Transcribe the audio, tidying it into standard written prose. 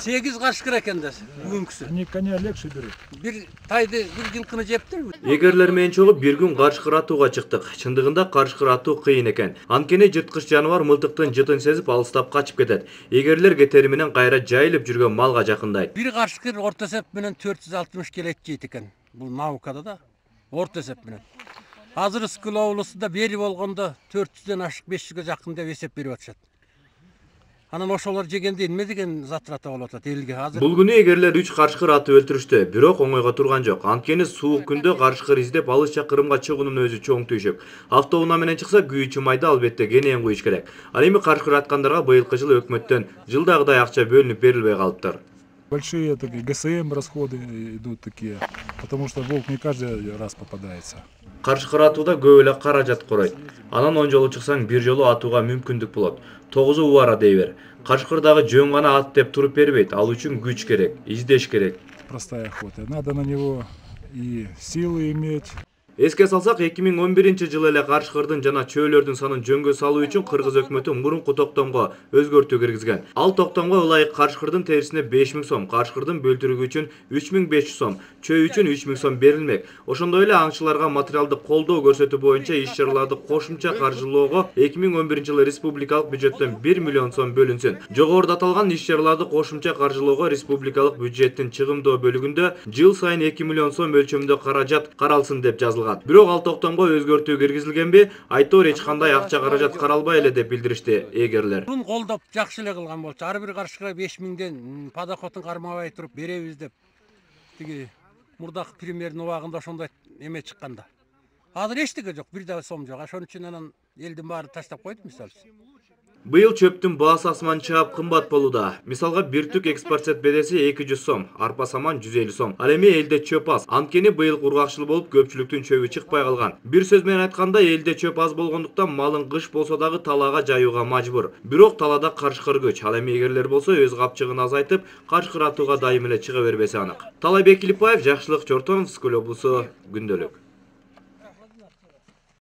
8 карышкыр экен да бүгүнкүсү. Они коня легче берут. Bir тайды, bir жылкыны жептир. Эгерлер менен чогуу бир күн карышкыр атууга чыктык. Чындыгында карышкыр атуу кыйын экен. Анткени жырткыч жаныбар мылтыктын жытын сезип алыстап качып кетет. Эгерлер кетери менен кайра жайылып жүргөн малга жакындайт. Bir карышкыр орто эсеп менен 460 келет жейт экен. Бул наукада да орто эсеп менен. Азыр Ысыкөл облусунда бери болгондо 400дөн ашык 500ге жакын деп эсеп берип атышат. Анан ошолор жегенде эмне деген затрата болуп атат элге азыр. Бул күнү эгерлер 3 карышкыр атып өлтүрүштү, бирок оңойго турган жок. Анткени суук күндө карышкыр издеп алыс чакырымга чыгуунун өзү чоң түйшөк. Автоунаа менен чыкса күйүүчү майда албетте кенен куюш керек. Ал эми карышкыр аткандарга быйылкы жылы өкмөттөн жылдагыдай акча бөлүнүп берилбей калыптыр. Большие такие ГСМ расходы идут такие, потому что волк не каждый раз попадается. Карышкыр атууда көп эле каражат коройт. Анан 10 жолу чыксаң бир жолу атууга мүмкүндүк болот. 9 убара дей бер. Карышкырдагы жөн гана ат деп туруп бербейт. Ал үчүн күч керек, издеш керек. Простая охота. Надо на него и силы иметь. Эске салсак 2011 эле карышкырдын жана чөөлөрдүн санын жөнгө салуу үчүн Кыргыз өкмөтү мурунку токтомго өзгөртүү киргизген. Ал токтомго ылайык карышкырдын терисине 5000 сом, карышкырдын бөлтүрүгү үчүн 3500 сом, чөө үчүн 3000 сом берилмек. Ошондой эле аңчыларга материалдык колдоо көрсөтүү боюнча иш-чараларды кошумча каржылоого 2011 жылы республикалык бюджеттен 1 миллион сом бөлүнсүн. Жогоруда аталган иш-чараларды кошумча каржылоого республикалык бюджеттин чыгымдоо бөлүгүндө жыл сайын 2 миллион сом өлчөмүндө каражат каралсын деп жазылган. Бирок ал токтомго өзгөртүү киргизилгенби, айтор эч кандай акча каражат каралбай эле деп билдиришти эгерлер. Мурун колдоп жакшы эле кылган болчу. Ар бир карышкыга 5000ден подоходун кармабай туруп беребиз деп. Тиги мурдакы премьердин убагында ошондой эме чыкканда. Азыр эчтеке жок, бир да сом жок. Ошон үчүн анан элдин баары таштап койду мисалы. Быйыл чөптүн баасы асман чаап кымбат болууда. Мисалга бир түк экспорт бедеси 200 сом, арпа саман 150 сом. Ал эми элде чөп аз. Анткени быйыл кургакчыл болуп көпчүлүктүн чөбү чыкпай калган. Бир сөз менен айтканда элде чөп аз болгондуктан малын кыш болсо дагы талаага жаюуга мажбур. Бирок талаада карышкыр көч. Ал эми эгерлер болсо өз капчыгын азайтып, карышкыр атууга дайым эле чыга бербеси анык. Талайбек Илипаев, Жакшылык Чортонов, Ысыкөл облусу, Күндөлүк.